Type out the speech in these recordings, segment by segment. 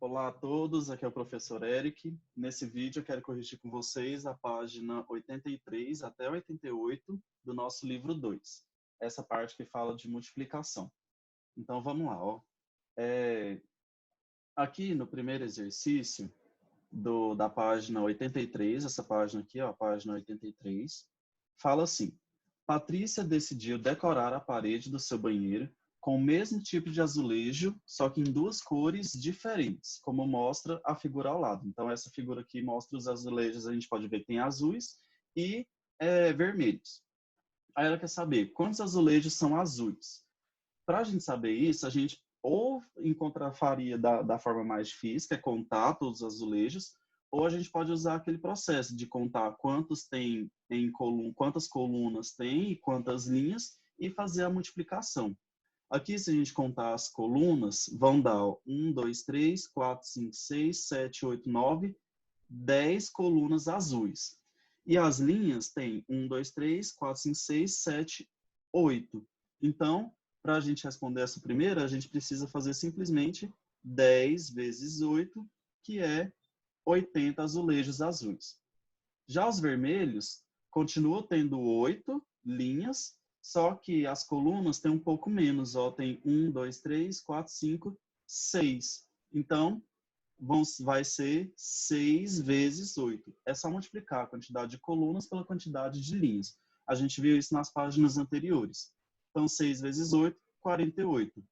Olá a todos, aqui é o professor Eric. Nesse vídeo eu quero corrigir com vocês a página 83 até 88 do nosso livro 2. Essa parte que fala de multiplicação. Então vamos lá. Ó. Aqui no primeiro exercício da página 83, essa página aqui, ó, a página 83, fala assim: Patrícia decidiu decorar a parede do seu banheiro com o mesmo tipo de azulejo, só que em duas cores diferentes, como mostra a figura ao lado. Então, essa figura aqui mostra os azulejos, a gente pode ver que tem azuis e vermelhos. Aí ela quer saber quantos azulejos são azuis. Para a gente saber isso, a gente ou faria da forma mais difícil, que é contar todos os azulejos, ou a gente pode usar aquele processo de contar quantos tem quantas colunas tem e quantas linhas e fazer a multiplicação. Aqui, se a gente contar as colunas, vão dar 1, 2, 3, 4, 5, 6, 7, 8, 9, 10 colunas azuis. E as linhas têm 1, 2, 3, 4, 5, 6, 7, 8. Então, para a gente responder essa primeira, a gente precisa fazer simplesmente 10 vezes 8, que é 80 azulejos azuis. Já os vermelhos continuam tendo 8 linhas, só que as colunas têm um pouco menos, ó, tem 1, 2, 3, 4, 5, 6. Então, vai ser 6 vezes 8. É só multiplicar a quantidade de colunas pela quantidade de linhas. A gente viu isso nas páginas anteriores. Então, 6 vezes 8, 48.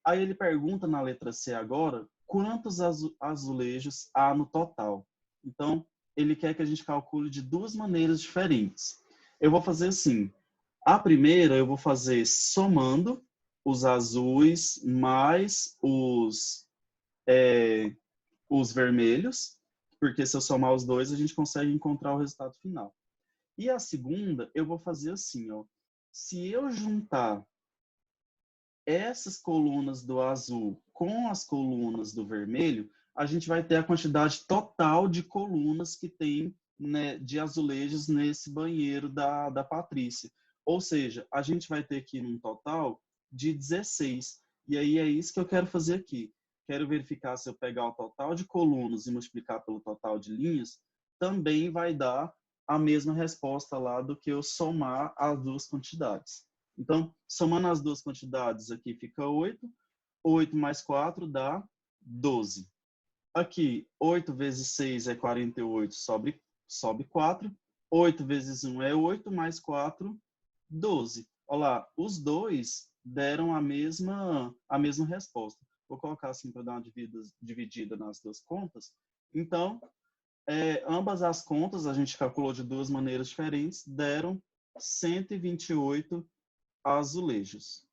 Aí ele pergunta na letra C agora, quantos azulejos há no total? Então, ele quer que a gente calcule de duas maneiras diferentes. Eu vou fazer assim. A primeira eu vou fazer somando os azuis mais os vermelhos, porque se eu somar os dois, a gente consegue encontrar o resultado final. E a segunda, eu vou fazer assim, ó. Se eu juntar essas colunas do azul com as colunas do vermelho, a gente vai ter a quantidade total de colunas que tem, né, de azulejos nesse banheiro da Patrícia. Ou seja, a gente vai ter aqui um total de 16. E aí é isso que eu quero fazer aqui. Quero verificar se eu pegar o total de colunas e multiplicar pelo total de linhas, também vai dar a mesma resposta lá do que eu somar as duas quantidades. Então, somando as duas quantidades, aqui fica 8. 8 mais 4 dá 12. Aqui, 8 vezes 6 é 48, sobe 4. 8 vezes 1 é 8, mais 4, 12. Olha lá, os dois deram a mesma resposta. Vou colocar assim para dar uma dividida nas duas contas. Então, ambas as contas, a gente calculou de duas maneiras diferentes, deram 128 azulejos.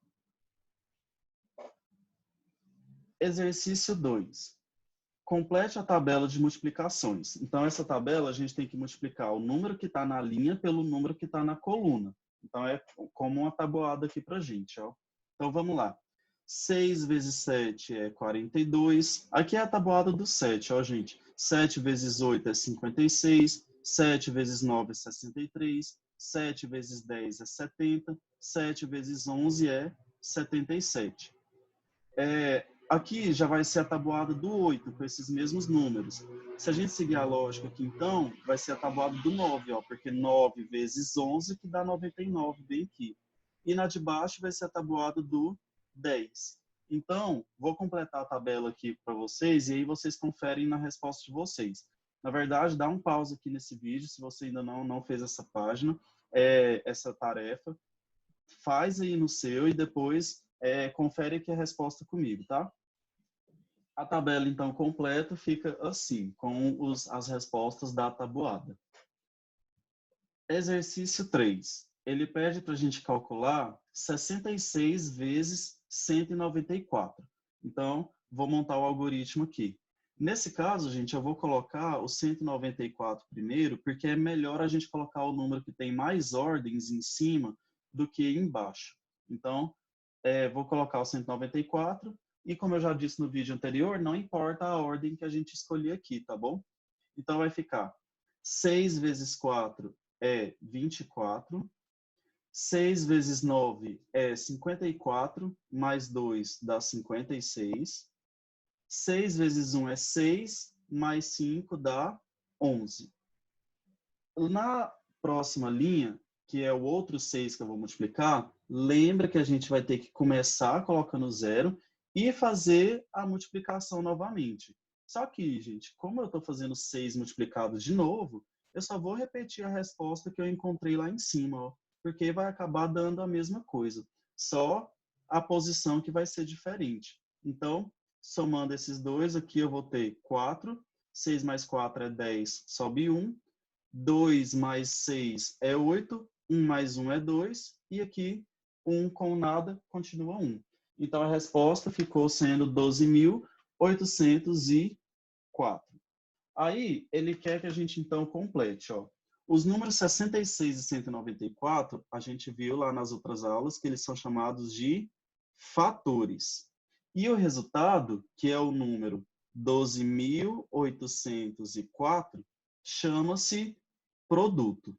Exercício 2. Complete a tabela de multiplicações. Então, essa tabela a gente tem que multiplicar o número que está na linha pelo número que está na coluna. Então, é como uma tabuada aqui para a gente. Ó. Então, vamos lá. 6 vezes 7 é 42. Aqui é a tabuada do 7, ó, gente. 7 vezes 8 é 56. 7 vezes 9 é 63. 7 vezes 10 é 70. 7 vezes 11 é 77. Aqui já vai ser a tabuada do 8, com esses mesmos números. Se a gente seguir a lógica aqui, então, vai ser a tabuada do 9, ó, porque 9 vezes 11, que dá 99, bem aqui. E na de baixo vai ser a tabuada do 10. Então, vou completar a tabela aqui para vocês, e aí vocês conferem na resposta de vocês. Na verdade, dá um pause aqui nesse vídeo, se você ainda não fez essa página, essa tarefa. Faz aí no seu e depois confere aqui a resposta comigo, tá? A tabela, então, completa fica assim, com as respostas da tabuada. Exercício 3. Ele pede para a gente calcular 66 vezes 194. Então, vou montar o algoritmo aqui. Nesse caso, gente, eu vou colocar o 194 primeiro, porque é melhor a gente colocar o número que tem mais ordens em cima do que embaixo. Então, vou colocar o 194 e, como eu já disse no vídeo anterior, não importa a ordem que a gente escolher aqui, tá bom? Então, vai ficar 6 vezes 4 é 24. 6 vezes 9 é 54, mais 2 dá 56. 6 vezes 1 é 6, mais 5 dá 11. Na próxima linha, que é o outro 6 que eu vou multiplicar, lembra que a gente vai ter que começar colocando 0 e fazer a multiplicação novamente. Só que, gente, como eu estou fazendo 6 multiplicado de novo, eu só vou repetir a resposta que eu encontrei lá em cima, ó, porque vai acabar dando a mesma coisa. Só a posição que vai ser diferente. Então, somando esses dois aqui, eu vou ter 4. 6 mais 4 é 10, sobe 1. 2 mais 6 é 8. 1 mais 1 é 2. E aqui, 1 com nada, continua 1. Então, a resposta ficou sendo 12.804. Aí, ele quer que a gente, então, complete. Ó. Os números 66 e 194, a gente viu lá nas outras aulas que eles são chamados de fatores. E o resultado, que é o número 12.804, chama-se produto.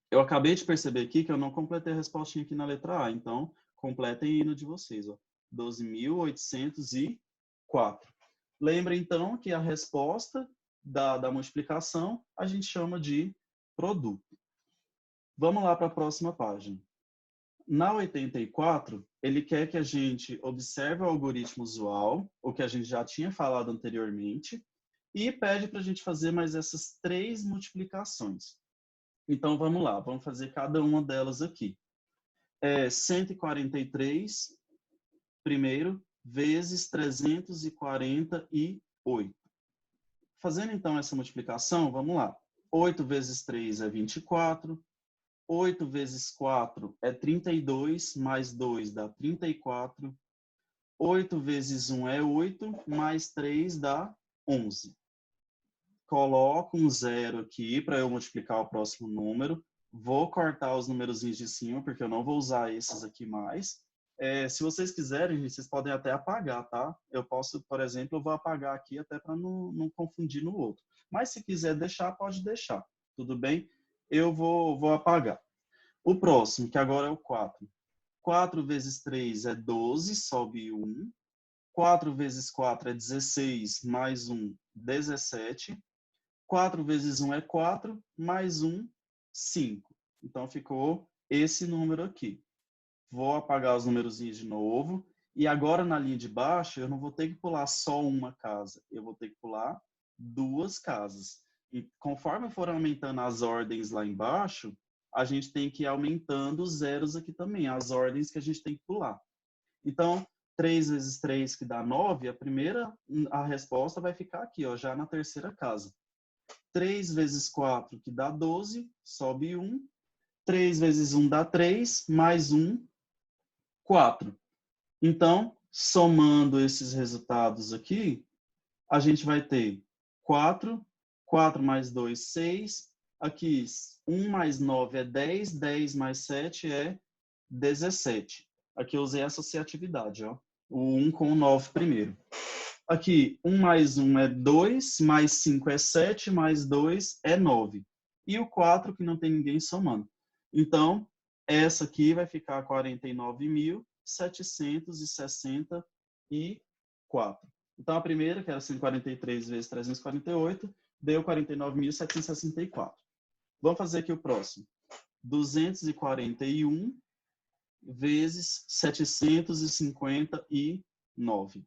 Eu acabei de perceber aqui que eu não completei a respostinha aqui na letra A, então completem aí no de vocês. 12.804. Lembra, então, que a resposta da multiplicação a gente chama de produto. Vamos lá para a próxima página. Na 84, ele quer que a gente observe o algoritmo usual, o que a gente já tinha falado anteriormente, e pede para a gente fazer mais essas 3 multiplicações. Então, vamos lá, vamos fazer cada uma delas aqui. 143, primeiro, vezes 348. Fazendo, então, essa multiplicação, vamos lá. 8 vezes 3 é 24. 8 vezes 4 é 32, mais 2 dá 34. 8 vezes 1 é 8, mais 3 dá 11. Coloco um 0 aqui para eu multiplicar o próximo número. Vou cortar os numerozinhos de cima, porque eu não vou usar esses aqui mais. Se vocês quiserem, vocês podem até apagar, tá? Eu posso, por exemplo, eu vou apagar aqui até para não confundir no outro. Mas se quiser deixar, pode deixar. Tudo bem? Eu vou apagar. O próximo, que agora é o 4. 4 vezes 3 é 12, sobe 1. 4 vezes 4 é 16, mais 1, 17. 4 vezes 1 é 4, mais 1, 5. Então, ficou esse número aqui. Vou apagar os numerozinhos de novo. E agora, na linha de baixo, eu não vou ter que pular só uma casa. Eu vou ter que pular 2 casas. E conforme for aumentando as ordens lá embaixo, a gente tem que ir aumentando os zeros aqui também, as ordens que a gente tem que pular. Então, 3 vezes 3, que dá 9, a resposta vai ficar aqui, ó, já na terceira casa. 3 vezes 4, que dá 12, sobe 1. 3 vezes 1 dá 3, mais 1, 4. Então, somando esses resultados aqui, a gente vai ter 4, 4 mais 2, 6. Aqui, 1 mais 9 é 10, 10 mais 7 é 17. Aqui eu usei a associatividade, ó. O 1 com o 9 primeiro. Aqui, 1 mais 1 é 2, mais 5 é 7, mais 2 é 9. E o 4, que não tem ninguém somando. Então, essa aqui vai ficar 49.764. Então, a primeira, que era 143 vezes 348, deu 49.764. Vamos fazer aqui o próximo. 241 vezes 759.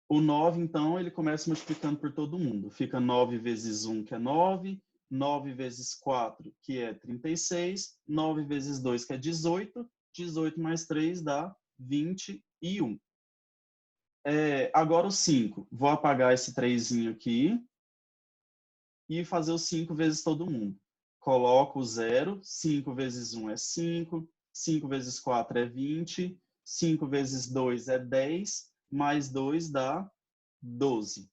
O 9, então, ele começa multiplicando por todo mundo. Fica 9 vezes 1, que é 9. 9 vezes 4, que é 36. 9 vezes 2, que é 18. 18 mais 3 dá 21. Agora o 5. Vou apagar esse 3 aqui e fazer o 5 vezes todo mundo. Coloco o 0. 5 vezes 1 é 5. 5 vezes 4 é 20. 5 vezes 2 é 10. Mais 2 dá 12.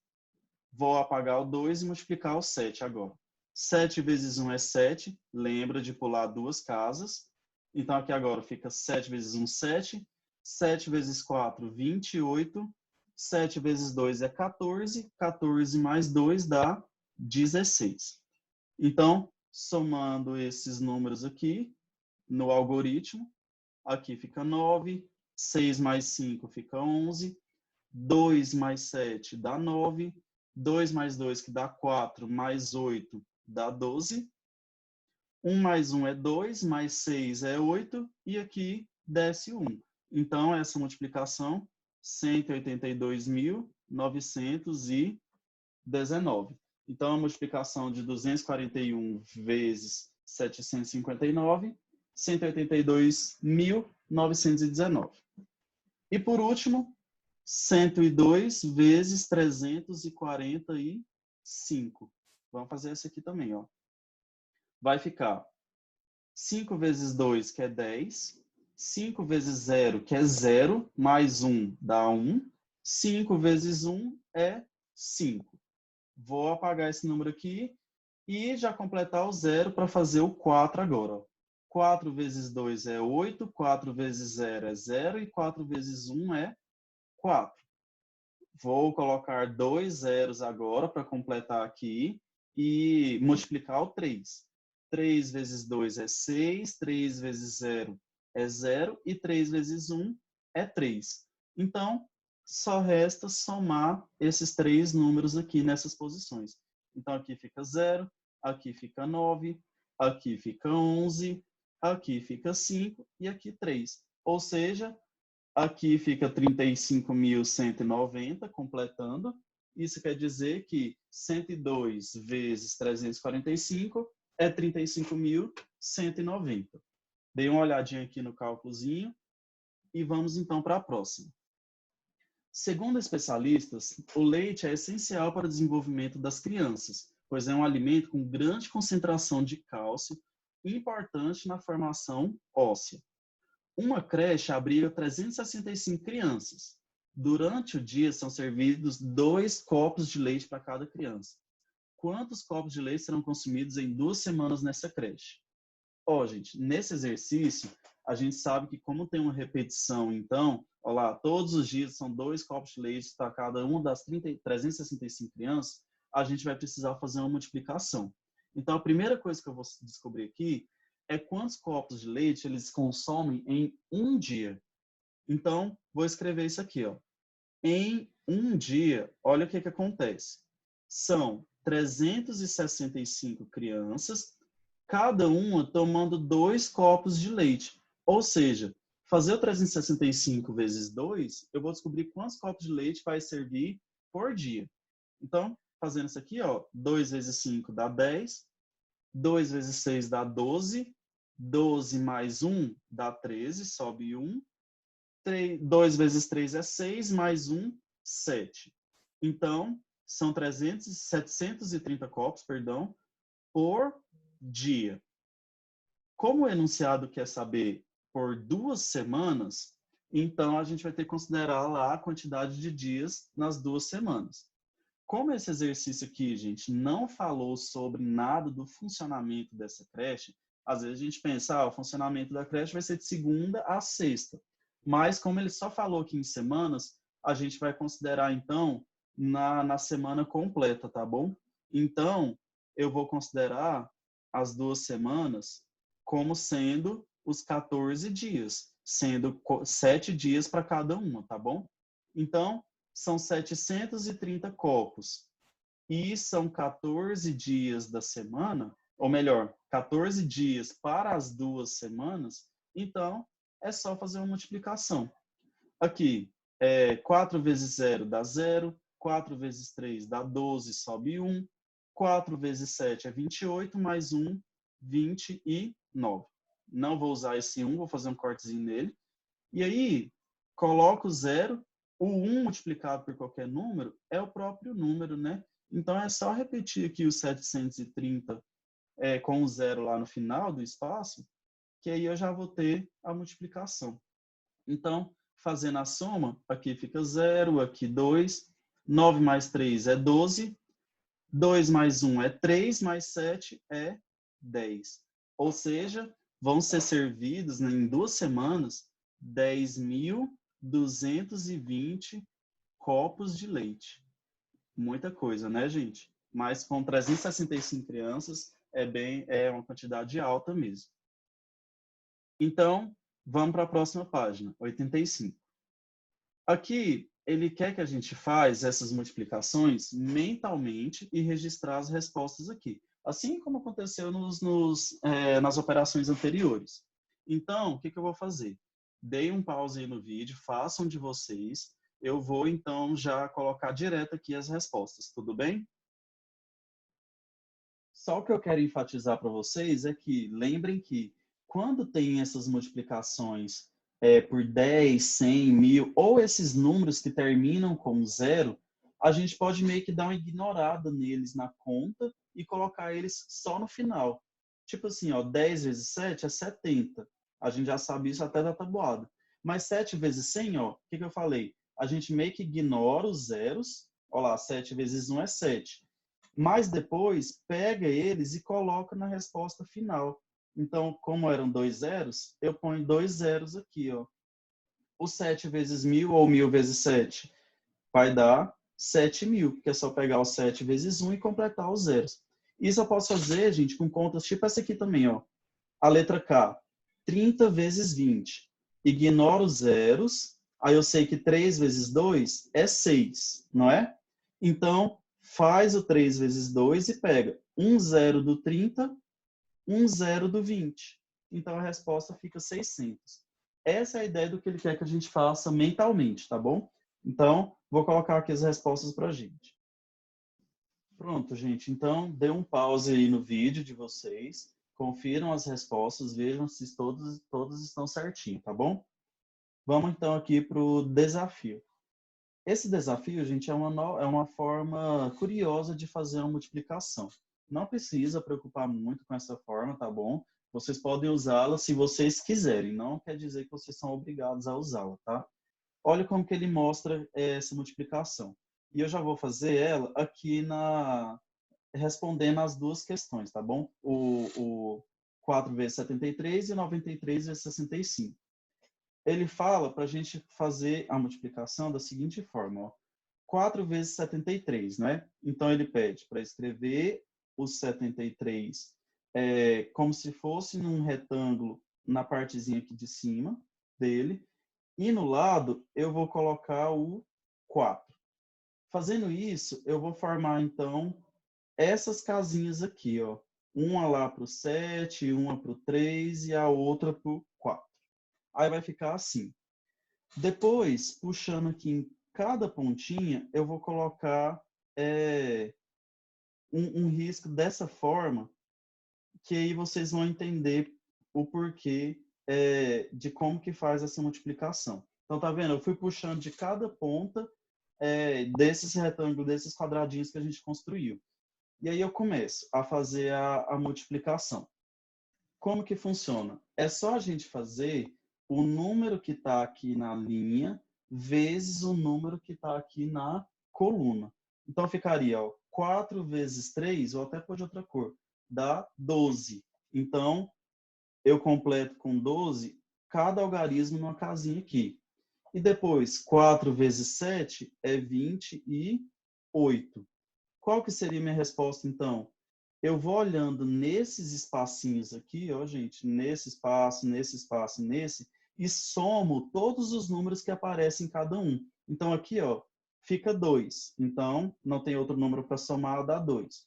Vou apagar o 2 e multiplicar o 7 agora. 7 vezes 1 é 7. Lembra de pular 2 casas. Então, aqui agora fica 7 vezes 1, 7. 7 vezes 4, 28. 7 vezes 2 é 14. 14 mais 2 dá 16. Então, somando esses números aqui no algoritmo, aqui fica 9. 6 mais 5 fica 11. 2 mais 7 dá 9. 2 mais 2, que dá 4, mais 8 dá 12. 1 mais 1 é 2, mais 6 é 8, e aqui desce 1. Então, essa multiplicação, 182.919. Então, a multiplicação de 241 vezes 759, 182.919. E, por último, 102 vezes 345. Vamos fazer essa aqui também, ó. Vai ficar 5 vezes 2, que é 10. 5 vezes 0, que é 0, mais 1 dá 1. 5 vezes 1 é 5. Vou apagar esse número aqui e já completar o 0 para fazer o 4 agora. 4 vezes 2 é 8, 4 vezes 0 é 0 e 4 vezes 1 é 4. Vou colocar 2 zeros agora para completar aqui e multiplicar o 3. 3 vezes 2 é 6, 3 vezes 0 é 0 e 3 vezes 1 é 3. Então, só resta somar esses três números aqui nessas posições. Então, aqui fica 0, aqui fica 9, aqui fica 11, aqui fica 5 e aqui 3. Ou seja, aqui fica 35.190, completando. Isso quer dizer que 102 vezes 345 é 35.190. Dei uma olhadinha aqui no cálculozinho e vamos então para a próxima. Segundo especialistas, o leite é essencial para o desenvolvimento das crianças, pois é um alimento com grande concentração de cálcio, importante na formação óssea. Uma creche abriga 365 crianças. Durante o dia são servidos 2 copos de leite para cada criança. Quantos copos de leite serão consumidos em 2 semanas nessa creche? Gente, nesse exercício, a gente sabe que como tem uma repetição, então, olha lá, todos os dias são 2 copos de leite para cada uma das 365 crianças, a gente vai precisar fazer uma multiplicação. Então, a primeira coisa que eu vou descobrir aqui é quantos copos de leite eles consomem em um dia. Então, vou escrever isso aqui, ó. Em um dia, olha o que acontece. São 365 crianças, cada uma tomando 2 copos de leite. Ou seja, fazer o 365 vezes 2, eu vou descobrir quantos copos de leite vai servir por dia. Então, fazendo isso aqui, ó, 2 vezes 5 dá 10, 2 vezes 6 dá 12, 12 mais 1 dá 13, sobe 1, 2 vezes 3 é 6, mais 1, 7. Então, são 730 copos, perdão, por dia. Como o enunciado quer saber por 2 semanas, então a gente vai ter que considerar lá a quantidade de dias nas 2 semanas. Como esse exercício aqui, gente, não falou sobre nada do funcionamento dessa creche, às vezes a gente pensa, o funcionamento da creche vai ser de segunda a sexta. Mas como ele só falou aqui em semanas, a gente vai considerar, então, na semana completa, tá bom? Então, eu vou considerar as 2 semanas como sendo os 14 dias, sendo 7 dias para cada uma, tá bom? Então, são 730 copos e são 14 dias da semana, ou melhor, 14 dias para as 2 semanas, então é só fazer uma multiplicação. Aqui, 4 vezes 0 dá 0, 4 vezes 3 dá 12, sobe 1, 4 vezes 7 é 28, mais 1, 29. Não vou usar esse 1, vou fazer um cortezinho nele. E aí, coloco o 0, o 1 multiplicado por qualquer número é o próprio número, né? Então, é só repetir aqui o 730 com o 0 lá no final do espaço, que aí eu já vou ter a multiplicação. Então, fazendo a soma, aqui fica 0, aqui 2, 9 mais 3 é 12, 2 mais 1 é 3, mais 7 é 10. Ou seja, vão ser servidos, né, em 2 semanas 10.220 copos de leite. Muita coisa, né, gente? Mas com 365 crianças é uma quantidade alta mesmo. Então, Vamos para a próxima página, 85. Aqui, ele quer que a gente faça essas multiplicações mentalmente e registrar as respostas aqui. Assim como aconteceu nas operações anteriores. Então, o que eu vou fazer? Dei um pause aí no vídeo, façam de vocês. Eu vou, então, já colocar direto aqui as respostas, tudo bem? Só o que eu quero enfatizar para vocês é que, lembrem que, quando tem essas multiplicações por 10, 100, 1000, ou esses números que terminam com zero, a gente pode meio que dar uma ignorada neles na conta e colocar eles só no final. Tipo assim, ó, 10 vezes 7 é 70. A gente já sabe isso até da tabuada. Mas 7 vezes 100, ó, o que eu falei? A gente meio que ignora os zeros. Olha lá, 7 vezes 1 é 7. Mas depois pega eles e coloca na resposta final. Então, como eram dois zeros, eu ponho dois zeros aqui, ó. O 7 vezes 1000 ou 1000 vezes 7 vai dar 7.000, porque é só pegar o 7 vezes 1 e completar os zeros. Isso eu posso fazer, gente, com contas tipo essa aqui também, ó. A letra K, 30 vezes 20. Ignoro os zeros, aí eu sei que 3 vezes 2 é 6, não é? Então, faz o 3 vezes 2 e pega um zero do 30, um zero do 20. Então, a resposta fica 600. Essa é a ideia do que ele quer que a gente faça mentalmente, tá bom? Então, vou colocar aqui as respostas para a gente. Pronto, gente. Então, dê um pause aí no vídeo de vocês. Confiram as respostas, vejam se todos estão certinho, tá bom? Vamos então aqui para o desafio. Esse desafio, gente, é uma forma curiosa de fazer uma multiplicação. Não precisa preocupar muito com essa forma, tá bom? Vocês podem usá-la se vocês quiserem. Não quer dizer que vocês são obrigados a usá-la, tá? Olha como que ele mostra essa multiplicação. E eu já vou fazer ela aqui respondendo as duas questões, tá bom? O 4 vezes 73 e 93 vezes 65. Ele fala para a gente fazer a multiplicação da seguinte forma, ó. 4 vezes 73, né? Então, ele pede para escrever os 73 como se fosse num retângulo na partezinha aqui de cima dele. E no lado, eu vou colocar o 4. Fazendo isso, eu vou formar, então, essas casinhas aqui, ó. Uma lá para o 7, uma para o 3 e a outra para o 4. Aí vai ficar assim. Depois, puxando aqui em cada pontinha, eu vou colocar um risco dessa forma, que aí vocês vão entender o porquê de como que faz essa multiplicação. Então, tá vendo? Eu fui puxando de cada ponta desses retângulos, desses quadradinhos que a gente construiu. E aí eu começo a fazer a multiplicação. Como que funciona? É só a gente fazer o número que está aqui na linha vezes o número que está aqui na coluna. Então, ficaria 4 vezes 3, ou até pôr de outra cor, dá 12. Então, eu completo com 12 cada algarismo numa casinha aqui. E depois, 4 vezes 7 é 28. Qual que seria minha resposta, então? Eu vou olhando nesses espacinhos aqui, ó, gente, nesse espaço, nesse, e somo todos os números que aparecem em cada um. Então, aqui, ó, fica 2. Então, não tem outro número para somar, dá 2.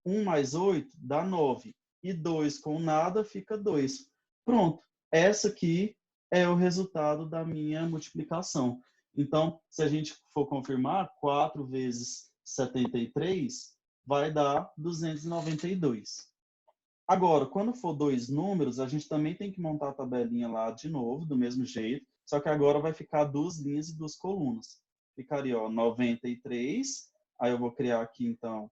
1 mais 8 dá 9. E 2 com nada fica 2. Pronto. Essa aqui é o resultado da minha multiplicação. Então, se a gente for confirmar, 4 vezes 73 vai dar 292. Agora, quando for dois números, a gente também tem que montar a tabelinha lá de novo, do mesmo jeito, só que agora vai ficar duas linhas e duas colunas. Ficaria, ó, 93, aí eu vou criar aqui, então,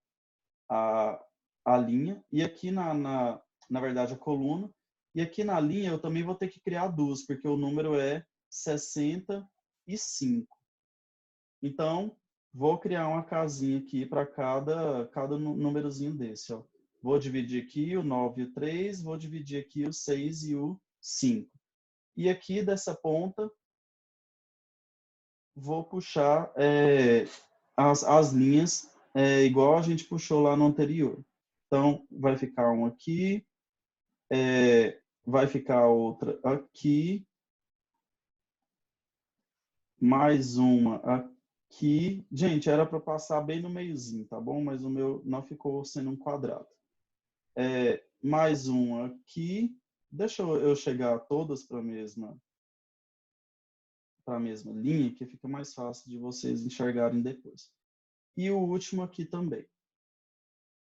a, a linha, e aqui na verdade, a coluna, e aqui na linha eu também vou ter que criar duas, porque o número é 65. Então, vou criar uma casinha aqui para cada númerozinho desse, ó. Vou dividir aqui o 9 e o 3, vou dividir aqui o 6 e o 5. E aqui dessa ponta, vou puxar as linhas igual a gente puxou lá no anterior. Então, vai ficar um aqui, vai ficar outra aqui mais uma aqui. Gente, era para passar bem no meiozinho, tá bom? Mas o meu não ficou sendo um quadrado. Mais uma aqui. Deixa eu chegar todas para a mesma linha, que fica mais fácil de vocês enxergarem depois. E o último aqui também.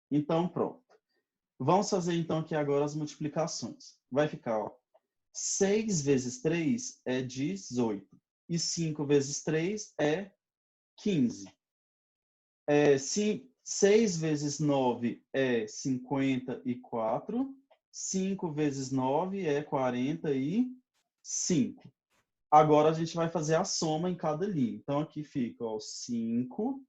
Então, pronto. Vamos fazer então aqui agora as multiplicações. Vai ficar, ó, 6 vezes 3 é 18. E 5 vezes 3 é 15. 6 vezes 9 é 54. 5 vezes 9 é 45. Agora a gente vai fazer a soma em cada linha. Então aqui fica, ó, 5.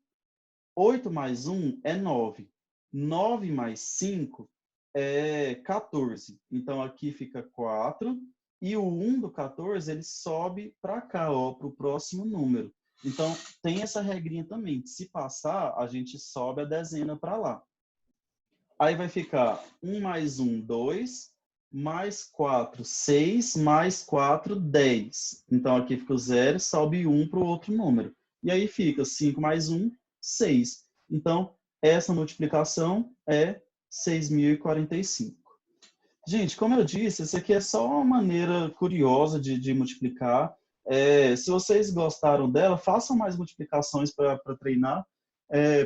8 mais 1 é 9. 9 mais 5 é 14. Então aqui fica 4. E o 1 do 14, ele sobe para cá, para o próximo número. Então, tem essa regrinha também. Se passar, a gente sobe a dezena para lá. Aí vai ficar 1 mais 1, 2. Mais 4, 6. Mais 4, 10. Então, aqui fica o 0, sobe 1 para o outro número. E aí fica 5 mais 1, 6. Então, essa multiplicação é 6.045. Gente, como eu disse, isso aqui é só uma maneira curiosa de multiplicar. Se vocês gostaram dela, façam mais multiplicações para treinar,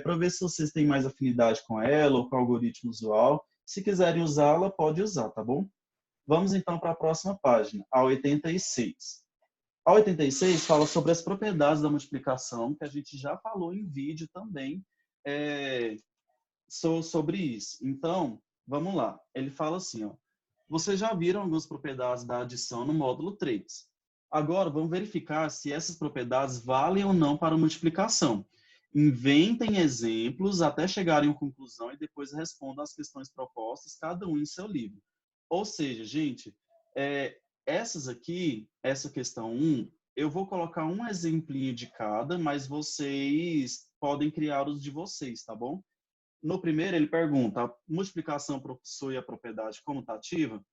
para ver se vocês têm mais afinidade com ela ou com o algoritmo usual. Se quiserem usá-la, pode usar, tá bom? Vamos então para a próxima página, a 86. A 86 fala sobre as propriedades da multiplicação, que a gente já falou em vídeo também sobre isso. Então, vamos lá. Ele fala assim, ó. Vocês já viram algumas propriedades da adição no módulo 3. Agora, vamos verificar se essas propriedades valem ou não para a multiplicação. Inventem exemplos até chegarem à conclusão e depois respondam as questões propostas, cada um em seu livro. Ou seja, gente, essas aqui, essa questão 1, eu vou colocar um exemplinho de cada, mas vocês podem criar os de vocês, tá bom? No primeiro, ele pergunta, a multiplicação possui a propriedade comutativa?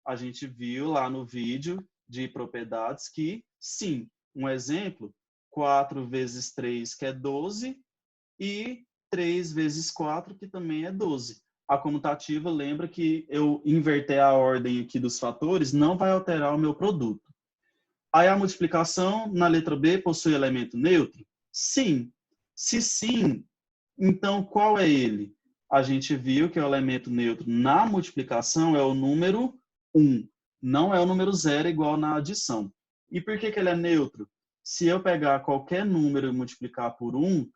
A gente viu lá no vídeo de propriedades que, sim. Um exemplo, 4 vezes 3, que é 12, e 3 vezes 4, que também é 12. A comutativa, lembra que eu inverter a ordem aqui dos fatores, não vai alterar o meu produto. Aí a multiplicação, na letra B, possui elemento neutro? Sim. Se sim, então, qual é ele? A gente viu que o elemento neutro na multiplicação é o número 1. Não é o número 0 igual na adição. E por que ele é neutro? Se eu pegar qualquer número e multiplicar por 1,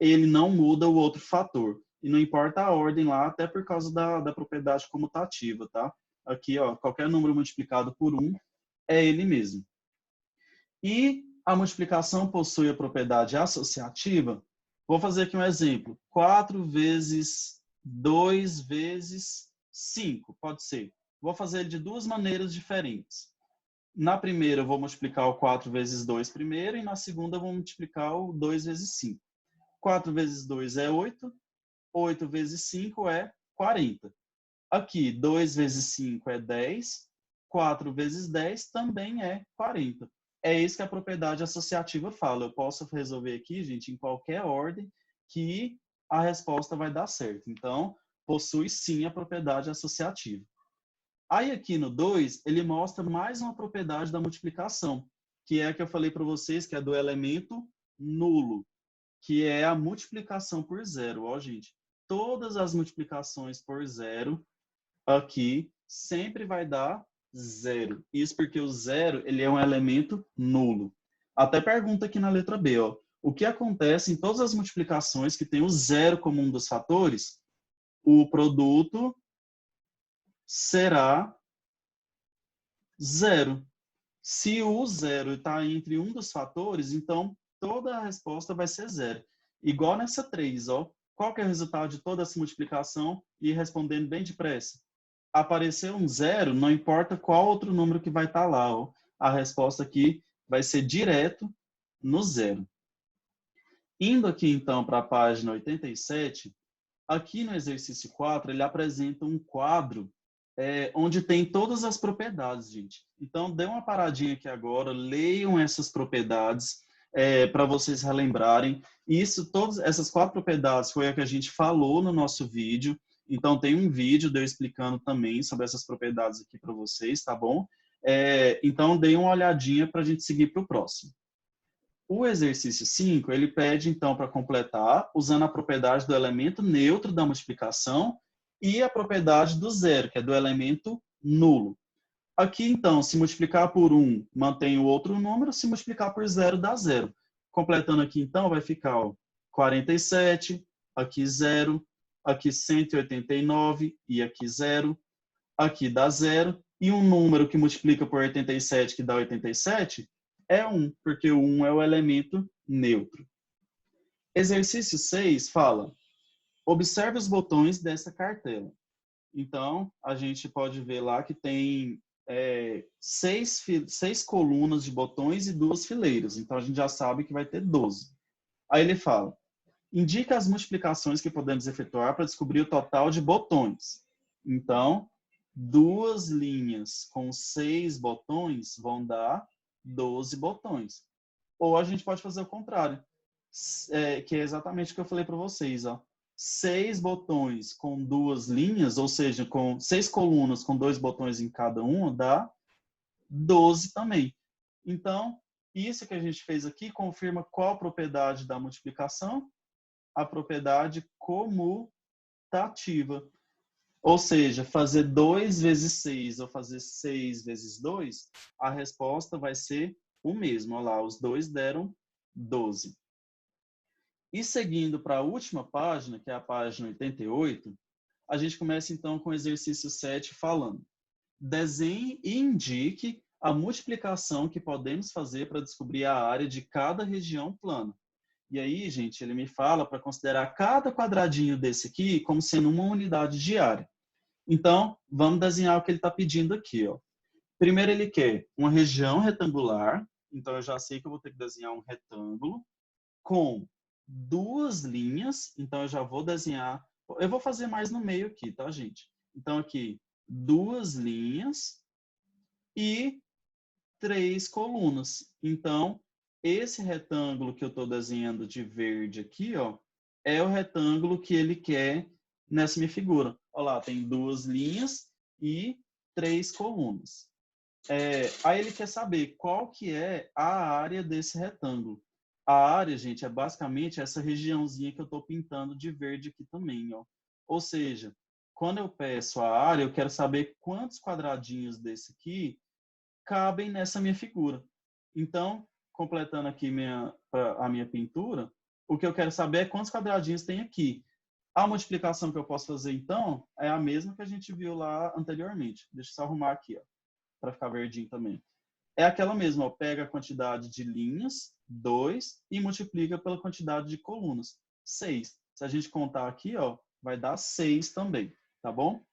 ele não muda o outro fator. E não importa a ordem lá, até por causa da propriedade comutativa, tá? Aqui, ó, qualquer número multiplicado por 1 é ele mesmo. E a multiplicação possui a propriedade associativa? Vou fazer aqui um exemplo. 4 vezes 2 vezes 5, pode ser. Vou fazer de duas maneiras diferentes. Na primeira, eu vou multiplicar o 4 vezes 2 primeiro, e na segunda, eu vou multiplicar o 2 vezes 5. 4 vezes 2 é 8, 8 vezes 5 é 40. Aqui, 2 vezes 5 é 10, 4 vezes 10 também é 40. É isso que a propriedade associativa fala. Eu posso resolver aqui, gente, em qualquer ordem que a resposta vai dar certo. Então, possui sim a propriedade associativa. Aí aqui no 2, ele mostra mais uma propriedade da multiplicação, que é a que eu falei para vocês, que é do elemento nulo, que é a multiplicação por zero. Ó, gente, todas as multiplicações por zero aqui sempre vai dar zero. Isso porque o zero, ele é um elemento nulo. Até pergunta aqui na letra B, ó. O que acontece em todas as multiplicações que tem o zero como um dos fatores? O produto será zero. Se o zero está entre um dos fatores, então toda a resposta vai ser zero. Igual nessa 3, ó. Qual que é o resultado de toda essa multiplicação? E respondendo bem depressa. Aparecer um zero, não importa qual outro número que vai estar lá. Ó. A resposta aqui vai ser direto no zero. Indo aqui, então, para a página 87, aqui no exercício 4, ele apresenta um quadro onde tem todas as propriedades, gente. Então, dê uma paradinha aqui agora, leiam essas propriedades para vocês relembrarem. Isso, todas essas 4 propriedades foi a que a gente falou no nosso vídeo. Então, tem um vídeo de eu explicando também sobre essas propriedades aqui para vocês, tá bom? Então, deem uma olhadinha para a gente seguir para o próximo. O exercício 5, ele pede, então, para completar, usando a propriedade do elemento neutro da multiplicação e a propriedade do zero, que é do elemento nulo. Aqui, então, se multiplicar por 1, mantém o outro número, se multiplicar por 0, dá 0. Completando aqui, então, vai ficar 47, aqui 0, aqui 189 e aqui 0, aqui dá 0, e um número que multiplica por 87, que dá 87, é 1, porque o 1 é o elemento neutro. Exercício 6 fala, observe os botões dessa cartela. Então, a gente pode ver lá que tem 6 colunas de botões e 2 fileiras. Então, a gente já sabe que vai ter 12. Aí ele fala, indica as multiplicações que podemos efetuar para descobrir o total de botões. Então, 2 linhas com 6 botões vão dar 12 botões. Ou a gente pode fazer o contrário, que é exatamente o que eu falei para vocês. 6 botões com 2 linhas, ou seja, com 6 colunas com 2 botões em cada uma, dá 12 também. Então, isso que a gente fez aqui confirma qual a propriedade da multiplicação? A propriedade comutativa. Ou seja, fazer 2 vezes 6 ou fazer 6 vezes 2, a resposta vai ser o mesmo. Olha lá, os dois deram 12. E seguindo para a última página, que é a página 88, a gente começa então com o exercício 7 falando: desenhe e indique a multiplicação que podemos fazer para descobrir a área de cada região plana. E aí, gente, ele me fala para considerar cada quadradinho desse aqui como sendo uma unidade de área. Então, vamos desenhar o que ele está pedindo aqui. Primeiro, ele quer uma região retangular. Então, eu já sei que eu vou ter que desenhar um retângulo com 2 linhas. Então, eu já vou desenhar. Eu vou fazer mais no meio aqui, tá, gente? Então, aqui, 2 linhas e 3 colunas. Então, esse retângulo que eu estou desenhando de verde aqui, é o retângulo que ele quer nessa minha figura. Olha lá, tem 2 linhas e 3 colunas. Aí ele quer saber qual que é a área desse retângulo. A área, gente, é basicamente essa regiãozinha que eu estou pintando de verde aqui também. Ou seja, quando eu peço a área, eu quero saber quantos quadradinhos desse aqui cabem nessa minha figura. Então, completando aqui a minha pintura, o que eu quero saber é quantos quadradinhos tem aqui. A multiplicação que eu posso fazer, então, é a mesma que a gente viu lá anteriormente. Deixa eu só arrumar aqui, para ficar verdinho também. É aquela mesma, pega a quantidade de linhas, 2, e multiplica pela quantidade de colunas, 6. Se a gente contar aqui, vai dar 6 também, tá bom?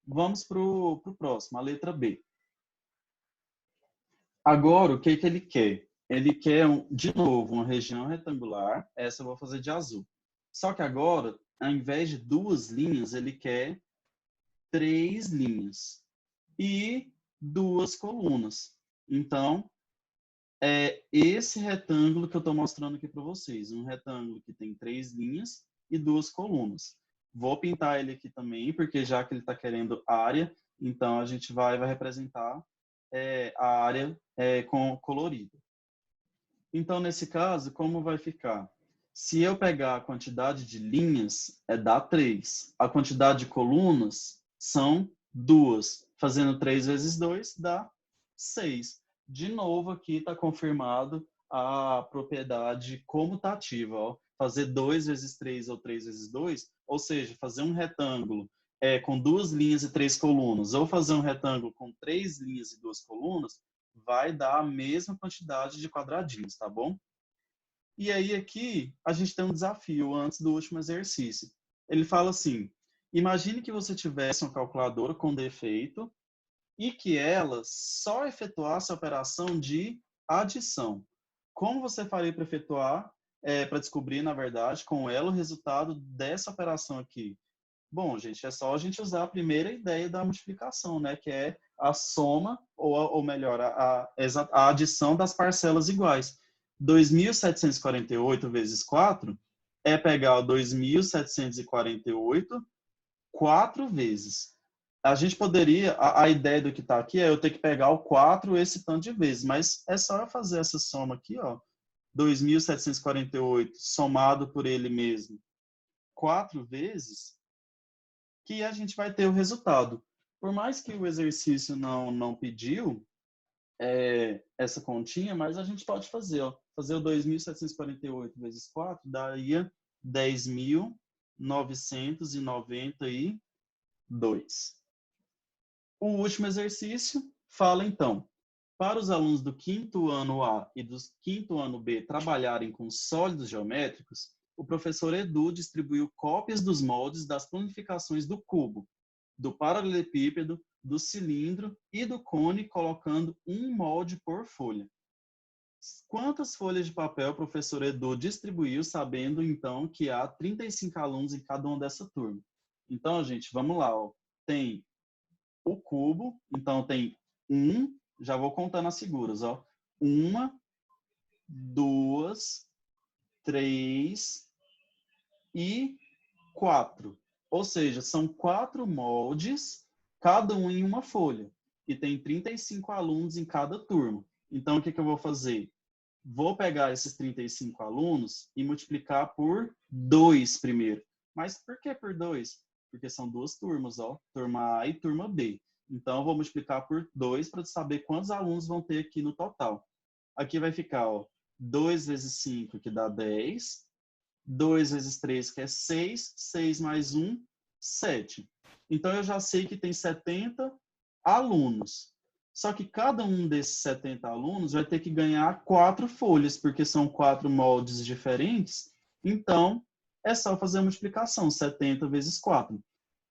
Vamos para o próximo, a letra B. Agora, o que ele quer? Ele quer, de novo, uma região retangular. Essa eu vou fazer de azul. Só que agora, ao invés de 2 linhas, ele quer 3 linhas e 2 colunas. Então, é esse retângulo que eu estou mostrando aqui para vocês. Um retângulo que tem 3 linhas e 2 colunas. Vou pintar ele aqui também, porque já que ele está querendo área, então a gente vai representar a área com colorido. Então, nesse caso, como vai ficar? Se eu pegar a quantidade de linhas, dá 3. A quantidade de colunas são 2. Fazendo 3 vezes 2 dá 6. De novo, aqui está confirmado a propriedade comutativa. Fazer 2 vezes 3 ou 3 vezes 2, ou seja, fazer um retângulo com 2 linhas e 3 colunas, ou fazer um retângulo com 3 linhas e 2 colunas, vai dar a mesma quantidade de quadradinhos, tá bom? E aí aqui a gente tem um desafio antes do último exercício. Ele fala assim, imagine que você tivesse uma calculadora com defeito e que ela só efetuasse a operação de adição. Como você faria para efetuar, para descobrir, na verdade, com ela o resultado dessa operação aqui? Bom, gente, é só a gente usar a primeira ideia da multiplicação, né? Que é a soma, ou melhor, a adição das parcelas iguais. 2.748 vezes 4 é pegar o 2.748 4 vezes. A gente poderia, a ideia do que está aqui é eu ter que pegar o 4 esse tanto de vezes, mas é só eu fazer essa soma aqui, ó. 2.748 somado por ele mesmo 4 vezes, que a gente vai ter o resultado. Por mais que o exercício não pediu essa continha, mas a gente pode fazer. Ó. Fazer o 2.748 vezes 4 daria 10.992. O último exercício fala, então, para os alunos do quinto ano A e do quinto ano B trabalharem com sólidos geométricos, o professor Edu distribuiu cópias dos moldes das planificações do cubo, do paralelepípedo, do cilindro e do cone, colocando um molde por folha. Quantas folhas de papel o professor Edu distribuiu, sabendo, então, que há 35 alunos em cada uma dessa turma? Então, gente, vamos lá. Ó. Tem o cubo, então tem já vou contando as figuras, ó. 1, 2, 3 e 4. Ou seja, são 4 moldes, cada um em uma folha. E tem 35 alunos em cada turma. Então, o que eu vou fazer? Vou pegar esses 35 alunos e multiplicar por 2 primeiro. Mas por que por 2? Porque são duas turmas, ó, turma A e turma B. Então, eu vou multiplicar por 2 para saber quantos alunos vão ter aqui no total. Aqui vai ficar, ó, 2 vezes 5, que dá 10. 2 vezes 3, que é 6. 6 mais 1, 7. Então, eu já sei que tem 70 alunos. Só que cada um desses 70 alunos vai ter que ganhar 4 folhas, porque são 4 moldes diferentes. Então, é só fazer a multiplicação, 70 vezes 4.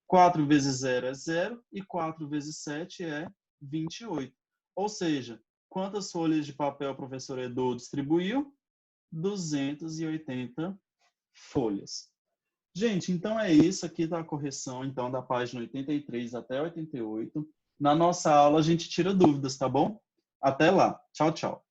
4 vezes 0 é 0 e 4 vezes 7 é 28. Ou seja, quantas folhas de papel o professor Edu distribuiu? 280 folhas. Gente, então é isso. Aqui está a correção então da página 83 até 88. Na nossa aula a gente tira dúvidas, tá bom? Até lá. Tchau, tchau.